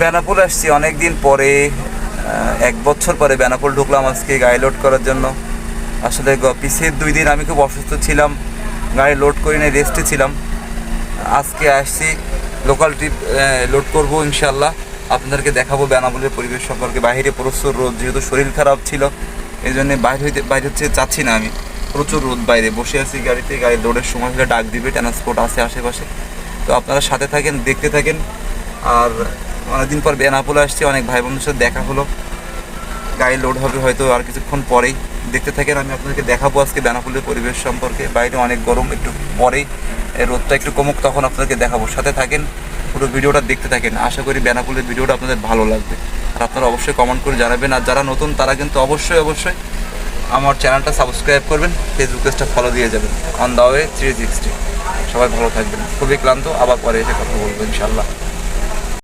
বেনাপোল আসছি অনেক দিন পরে, 1 বছর পরে বেনাপোল ঢুকলাম আজকে গাড়ি লোড করার জন্য। আসলে পিছের 2 দিন আমি খুব অসুস্থ ছিলাম, গাড়ি লোড করি না, রেস্টে ছিলাম। আজকে আসছি, লোকাল ট্রিপ লোড করবো ইনশাল্লাহ। আপনাদেরকে দেখাবো বেনাপোলের পরিবেশ সম্পর্কে। বাইরে প্রচুর রোদ, যেহেতু শরীর খারাপ ছিল এই জন্যে বাইরে হচ্ছে চাচ্ছি না আমি। প্রচুর রোদ, বাইরে বসে আছি গাড়িতে। গাড়ি লোডের সময় হলে ডাক দিবে, ট্রান্সপোর্ট আছে আশেপাশে। তো আপনারা সাথে থাকেন, দেখতে থাকেন। আর অনেকদিন পর বেনাপোলে আসছি, অনেক ভাই বোনদের সাথে দেখা হলো। গাড়ি লোড হবে হয়তো আর কিছুক্ষণ পরেই, দেখতে থাকেন। আমি আপনাদেরকে দেখাবো আজকে বেনাপোলের পরিবেশ সম্পর্কে। বাইরে অনেক গরম, একটু পরেই রোদটা একটু কমুক, তখন আপনাদেরকে দেখাবো। সাথে থাকেন, পুরো ভিডিওটা দেখতে থাকেন। আশা করি বেনাপোলের ভিডিওটা আপনাদের ভালো লাগবে। আর আপনারা অবশ্যই কমেন্ট করে জানাবেন। আর যারা নতুন তারা কিন্তু অবশ্যই আমার চ্যানেলটা সাবস্ক্রাইব করবেন, ফেসবুক পেজটা ফলো দিয়ে যাবেন। On the way 360। সবাই ভালো থাকবেন। খুবই ক্লান্ত, আবার পরে এসে কথা বলবো ইনশাল্লাহ।